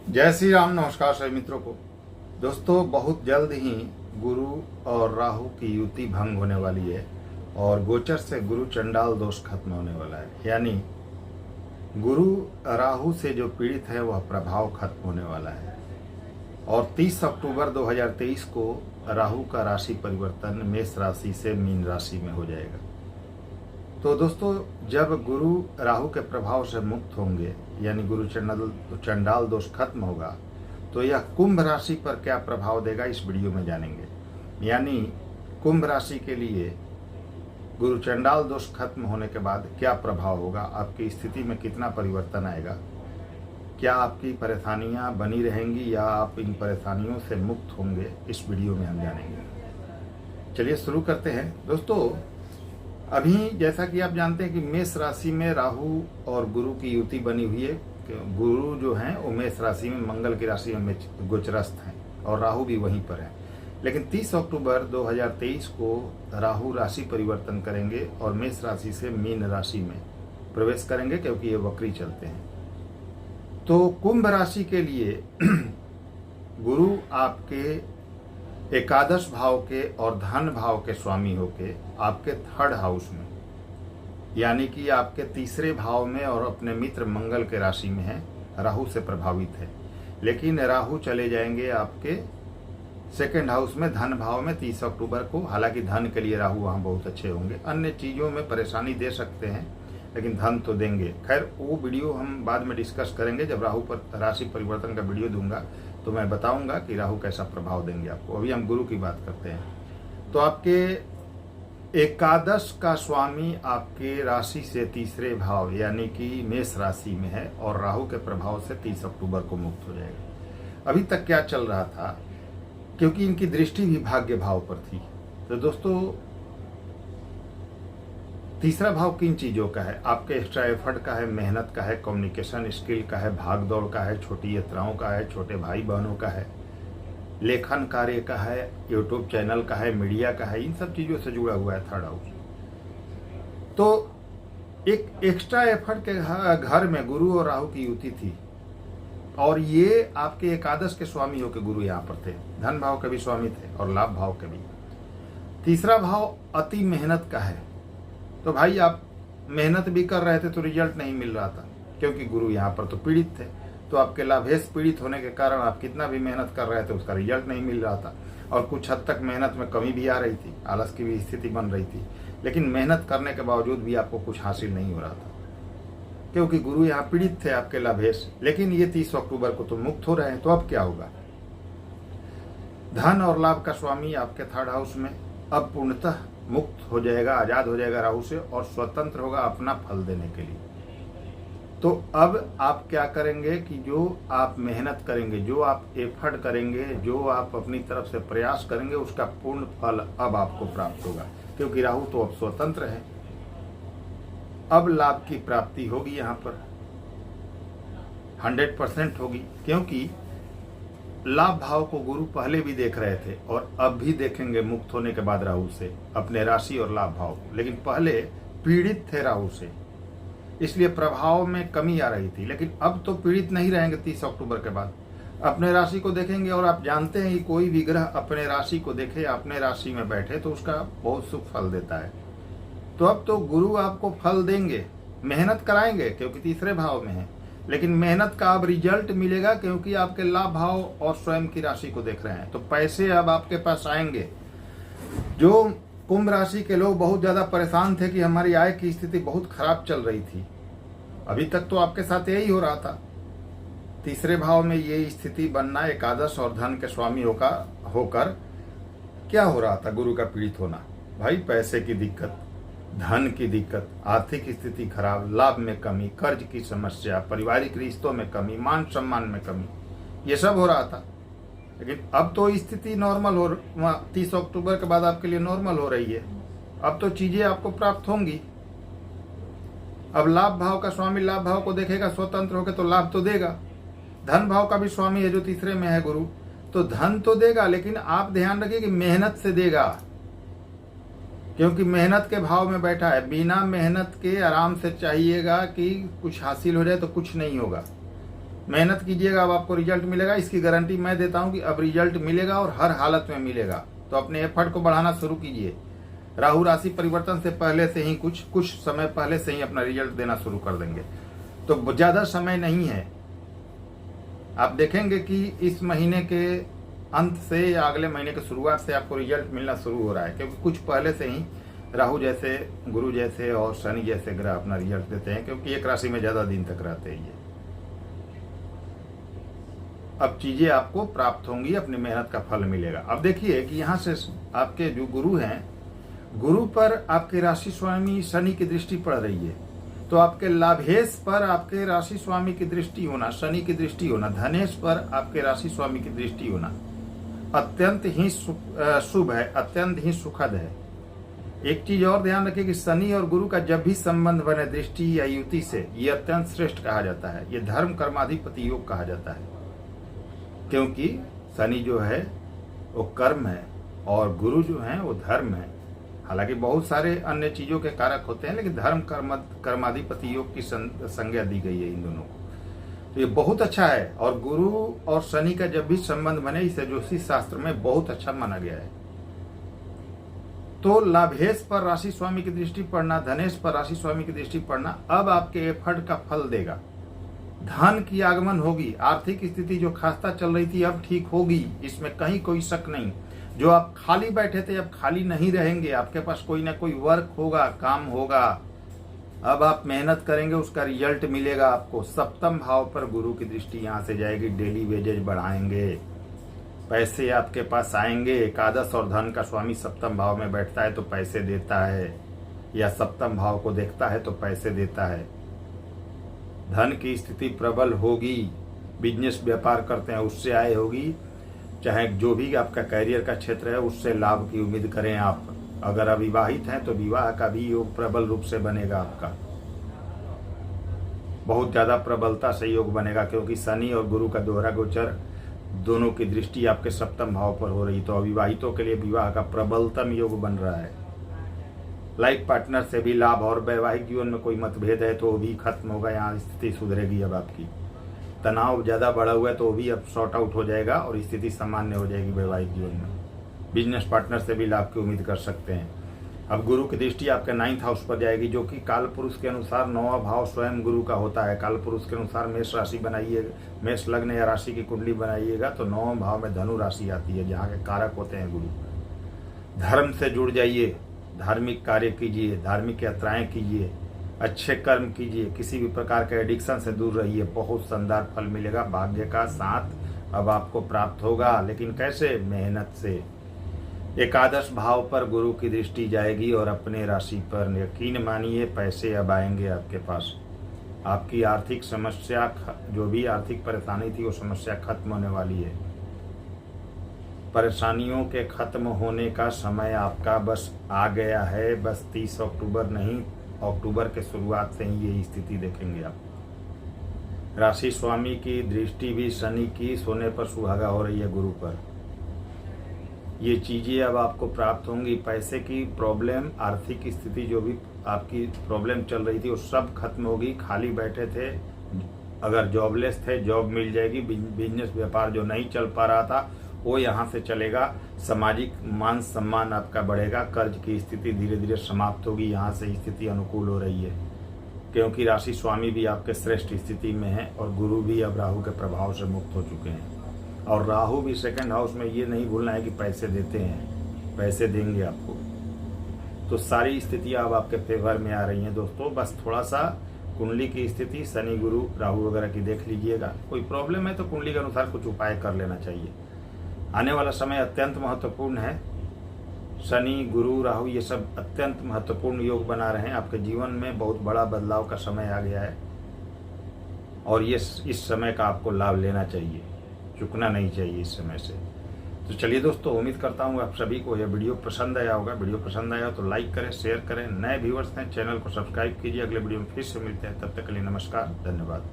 जय श्री राम। नमस्कार सभी मित्रों को। दोस्तों, बहुत जल्द ही गुरु और राहु की युति भंग होने वाली है और गोचर से गुरु चंडाल दोष खत्म होने वाला है। यानी गुरु राहु से जो पीड़ित है वह प्रभाव खत्म होने वाला है और 30 अक्टूबर 2023 को राहु का राशि परिवर्तन मेष राशि से मीन राशि में हो जाएगा। तो दोस्तों, जब गुरु राहु के प्रभाव से मुक्त होंगे यानी गुरु चंडाल दोष खत्म होगा तो यह कुंभ राशि पर क्या प्रभाव देगा इस वीडियो में जानेंगे। यानी कुंभ राशि के लिए गुरु चंडाल दोष खत्म होने के बाद क्या प्रभाव होगा, आपकी स्थिति में कितना परिवर्तन आएगा, क्या आपकी परेशानियां बनी रहेंगी या आप इन परेशानियों से मुक्त होंगे, इस वीडियो में हम जानेंगे। चलिए शुरू करते हैं। दोस्तों, अभी जैसा कि आप जानते हैं कि मेष राशि में राहु और गुरु की युति बनी हुई है। गुरु जो हैं वो मेष राशि में मंगल की राशि में गोचरस्थ हैं और राहु भी वहीं पर है। लेकिन 30 अक्टूबर 2023 को राहु राशि परिवर्तन करेंगे और मेष राशि से मीन राशि में प्रवेश करेंगे क्योंकि ये वक्री चलते हैं। तो कुंभ राशि के लिए गुरु आपके एकादश भाव के और धन भाव के स्वामी होके आपके थर्ड हाउस में यानी कि आपके तीसरे भाव में और अपने मित्र मंगल के राशि में है, राहु से प्रभावित है। लेकिन राहु चले जाएंगे आपके सेकंड हाउस में धन भाव में 30 अक्टूबर को। हालांकि धन के लिए राहु वहां बहुत अच्छे होंगे, अन्य चीजों में परेशानी दे सकते हैं लेकिन धन तो देंगे। खैर, वो वीडियो हम बाद में डिस्कस करेंगे। जब राहु पर राशि परिवर्तन का वीडियो दूंगा तो मैं बताऊंगा कि राहु कैसा प्रभाव देंगे आपको। अभी हम गुरु की बात करते हैं। तो आपके एकादश का स्वामी आपके राशि से तीसरे भाव यानी कि मेष राशि में है और राहु के प्रभाव से 30 अक्टूबर को मुक्त हो जाएगा। अभी तक क्या चल रहा था, क्योंकि इनकी दृष्टि भी भाग्य भाव पर थी। तो दोस्तों, तीसरा भाव किन चीजों का है? आपके एक्स्ट्रा एफर्ट का है, मेहनत का है, कम्युनिकेशन स्किल का है, भाग दौड़ का है, छोटी यात्राओं का है, छोटे भाई बहनों का है, लेखन कार्य का है, यूट्यूब चैनल का है, मीडिया का है, इन सब चीजों से जुड़ा हुआ है थर्ड हाउस। तो एक एक्स्ट्रा एफर्ट के घर में गुरु और राहु की युति थी और ये आपके एकादश के स्वामी होकर गुरु यहाँ पर थे, धन भाव के भी स्वामी थे और लाभ भाव के भी। तीसरा भाव अति मेहनत का है। तो भाई, आप मेहनत भी कर रहे थे तो रिजल्ट नहीं मिल रहा था क्योंकि गुरु यहाँ पर तो पीड़ित थे। तो आपके लाभेश पीड़ित होने के कारण आप कितना भी मेहनत कर रहे थे उसका रिजल्ट नहीं मिल रहा था और कुछ हद तक मेहनत में कमी भी आ रही थी, आलस की भी स्थिति बन रही थी। लेकिन मेहनत करने के बावजूद भी आपको कुछ हासिल नहीं हो रहा था क्योंकि गुरु यहाँ पीड़ित थे आपके लाभेश। लेकिन ये 30 अक्टूबर को तो मुक्त हो रहे हैं। तो अब क्या होगा? धन और लाभ का स्वामी आपके थर्ड हाउस में अब पूर्णतः मुक्त हो जाएगा, आजाद हो जाएगा राहु से और स्वतंत्र होगा अपना फल देने के लिए। तो अब आप क्या करेंगे कि जो आप मेहनत करेंगे, जो आप एफर्ट करेंगे, जो आप अपनी तरफ से प्रयास करेंगे, उसका पूर्ण फल अब आपको प्राप्त होगा क्योंकि राहु तो अब स्वतंत्र है। अब लाभ की प्राप्ति होगी, यहाँ पर 100% होगी क्योंकि लाभ भाव को गुरु पहले भी देख रहे थे और अब भी देखेंगे मुक्त होने के बाद राहु से, अपने राशि और लाभ भाव को। लेकिन पहले पीड़ित थे राहु से, इसलिए प्रभाव में कमी आ रही थी। लेकिन अब तो पीड़ित नहीं रहेंगे। 30 अक्टूबर के बाद अपने राशि को देखेंगे और आप जानते हैं कि कोई भी ग्रह अपने राशि को देखे, अपने राशि में बैठे तो उसका बहुत शुभ फल देता है। तो अब तो गुरु आपको फल देंगे, मेहनत कराएंगे क्योंकि तीसरे भाव में है, लेकिन मेहनत का अब रिजल्ट मिलेगा क्योंकि आपके लाभ भाव और स्वयं की राशि को देख रहे हैं। तो पैसे अब आपके पास आएंगे। जो कुंभ राशि के लोग बहुत ज्यादा परेशान थे कि हमारी आय की स्थिति बहुत खराब चल रही थी, अभी तक तो आपके साथ यही हो रहा था। तीसरे भाव में ये स्थिति बनना, एकादश और धन के स्वामी होकर क्या हो रहा था? गुरु का पीड़ित होना। भाई, पैसे की दिक्कत, धन की दिक्कत, आर्थिक स्थिति खराब, लाभ में कमी, कर्ज की समस्या, पारिवारिक रिश्तों में कमी, मान सम्मान में कमी, ये सब हो रहा था। लेकिन अब तो स्थिति नॉर्मल हो, 30 अक्टूबर के बाद आपके लिए नॉर्मल हो रही है। अब तो चीजें आपको प्राप्त होंगी। अब लाभ भाव का स्वामी लाभ भाव को देखेगा, स्वतंत्र होकर तो लाभ तो देगा। धन भाव का भी स्वामी है जो तीसरे में है गुरु, तो धन तो देगा, लेकिन आप ध्यान रखिए कि मेहनत से देगा क्योंकि मेहनत के भाव में बैठा है। बिना मेहनत के आराम से चाहिएगा कि कुछ हासिल हो जाए तो कुछ नहीं होगा। मेहनत कीजिएगा, अब आपको रिजल्ट मिलेगा, इसकी गारंटी मैं देता हूं कि अब रिजल्ट मिलेगा और हर हालत में मिलेगा। तो अपने एफर्ट को बढ़ाना शुरू कीजिए। राहु राशि परिवर्तन से पहले से ही कुछ समय पहले से ही अपना रिजल्ट देना शुरू कर देंगे। तो ज्यादा समय नहीं है। आप देखेंगे कि इस महीने के अंत से या अगले महीने के शुरुआत से आपको रिजल्ट मिलना शुरू हो रहा है, क्योंकि कुछ पहले से ही राहु जैसे, गुरु जैसे और शनि जैसे ग्रह अपना रिजल्ट देते हैं, क्योंकि एक राशि में ज्यादा दिन तक रहते हैं ये। अब चीजें आपको प्राप्त होंगी, अपनी मेहनत का फल मिलेगा। अब देखिए कि यहाँ से आपके जो गुरु हैं, गुरु पर आपके राशि स्वामी शनि की दृष्टि पड़ रही है। तो आपके लाभेश पर आपके राशि स्वामी की दृष्टि होना, शनि की दृष्टि होना, धनेश पर आपके राशि स्वामी की दृष्टि होना अत्यंत ही शुभ है, अत्यंत ही सुखद है। एक चीज और ध्यान रखिए कि शनि और गुरु का जब भी संबंध बने दृष्टि या युति से, ये अत्यंत श्रेष्ठ कहा जाता है। ये धर्म कर्माधिपति योग कहा जाता है, क्योंकि शनि जो है वो कर्म है और गुरु जो है वो धर्म है। हालांकि बहुत सारे अन्य चीजों के कारक होते हैं, लेकिन धर्म कर्माधिपति योग की संज्ञा दी गई है इन दोनों को। तो ये बहुत अच्छा है। और गुरु और शनि का जब भी संबंध बने, इसे ज्योतिष शास्त्र में बहुत अच्छा माना गया है। तो लाभेश पर राशि स्वामी की दृष्टि पड़ना, धनेश पर राशि स्वामी की दृष्टि पड़ना अब आपके एफर्ट का फल देगा। धन की आगमन होगी, आर्थिक स्थिति जो खस्ता चल रही थी अब ठीक होगी, इसमें कहीं कोई शक नहीं। जो आप खाली बैठे थे अब खाली नहीं रहेंगे, आपके पास कोई ना कोई वर्क होगा, काम होगा। अब आप मेहनत करेंगे, उसका रिजल्ट मिलेगा आपको। सप्तम भाव पर गुरु की दृष्टि यहाँ से जाएगी, डेली वेजेज बढ़ाएंगे, पैसे आपके पास आएंगे। एकादश और धन का स्वामी सप्तम भाव में बैठता है तो पैसे देता है, या सप्तम भाव को देखता है तो पैसे देता है। धन की स्थिति प्रबल होगी, बिजनेस व्यापार करते हैं उससे आय होगी, चाहे जो भी आपका कैरियर का क्षेत्र है उससे लाभ की उम्मीद करें आप। अगर अविवाहित हैं तो विवाह का भी योग प्रबल रूप से बनेगा आपका, बहुत ज्यादा प्रबलता से योग बनेगा, क्योंकि शनि और गुरु का दोहरा गोचर दोनों की दृष्टि आपके सप्तम भाव पर हो रही। तो अविवाहितों के लिए विवाह का प्रबलतम योग बन रहा है। लाइफ पार्टनर से भी लाभ, और वैवाहिक जीवन में कोई मतभेद है तो वो भी खत्म होगा, यहाँ स्थिति सुधरेगी। अब आपकी तनाव ज्यादा बढ़ा हुआ है तो वो भी अब सॉर्ट आउट हो जाएगा और स्थिति सामान्य हो जाएगी वैवाहिक जीवन में। बिजनेस पार्टनर से भी लाभ की उम्मीद कर सकते हैं। अब गुरु की दृष्टि आपके 9th हाउस पर जाएगी, जो कि काल पुरुष के अनुसार 9वां भाव स्वयं गुरु का होता है। काल पुरुष के अनुसार मेष राशि बनाइए, मेष लग्न या राशि की कुंडली बनाइएगा तो 9वां भाव में धनु राशि आती है, जहाँ के कारक होते हैं गुरु। धर्म से जुड़ जाइए, धार्मिक कार्य कीजिए, धार्मिक यात्राएं कीजिए, अच्छे कर्म कीजिए, किसी भी प्रकार के एडिक्शन से दूर रहिए, बहुत शानदार फल मिलेगा। भाग्य का साथ अब आपको प्राप्त होगा, लेकिन कैसे? मेहनत से। एकादश भाव पर गुरु की दृष्टि जाएगी और अपने राशि पर यकीन मानिए पैसे अब आएंगे आपके पास। आपकी आर्थिक समस्या, जो भी आर्थिक परेशानी थी वो समस्या खत्म होने वाली है। परेशानियों के खत्म होने का समय आपका बस आ गया है। बस 30 अक्टूबर नहीं, अक्टूबर के शुरुआत से ही ये स्थिति देखेंगे आप। राशि स्वामी की दृष्टि भी शनि की सोने पर सुहागा हो रही है गुरु पर। ये चीजें अब आपको प्राप्त होंगी। पैसे की प्रॉब्लम, आर्थिक स्थिति जो भी आपकी प्रॉब्लम चल रही थी वो सब खत्म होगी। खाली बैठे थे, अगर जॉबलेस थे जॉब मिल जाएगी। बिजनेस व्यापार जो नहीं चल पा रहा था वो यहाँ से चलेगा। सामाजिक मान सम्मान आपका बढ़ेगा। कर्ज की स्थिति धीरे धीरे समाप्त होगी। यहाँ से स्थिति अनुकूल हो रही है, क्योंकि राशि स्वामी भी आपके श्रेष्ठ स्थिति में है और गुरु भी अब राहु के प्रभाव से मुक्त हो चुके हैं। और राहु भी 2nd हाउस में, ये नहीं भूलना है कि पैसे देते हैं, पैसे देंगे आपको। तो सारी स्थितियां अब आपके फेवर में आ रही हैं दोस्तों। बस थोड़ा सा कुंडली की स्थिति शनि गुरु राहु वगैरह की देख लीजिएगा। कोई प्रॉब्लम है तो कुंडली के अनुसार कुछ उपाय कर लेना चाहिए। आने वाला समय अत्यंत महत्वपूर्ण है। शनि गुरु राहु ये सब अत्यंत महत्वपूर्ण योग बना रहे हैं। आपके जीवन में बहुत बड़ा बदलाव का समय आ गया है और ये इस समय का आपको लाभ लेना चाहिए, चुकना नहीं चाहिए इस समय से। तो चलिए दोस्तों, उम्मीद करता हूँ आप सभी को यह वीडियो पसंद आया होगा। वीडियो पसंद आया तो लाइक करें, शेयर करें। नए व्यूअर्स हैं चैनल को सब्सक्राइब कीजिए। अगले वीडियो में फिर से मिलते हैं, तब तक के लिए नमस्कार, धन्यवाद।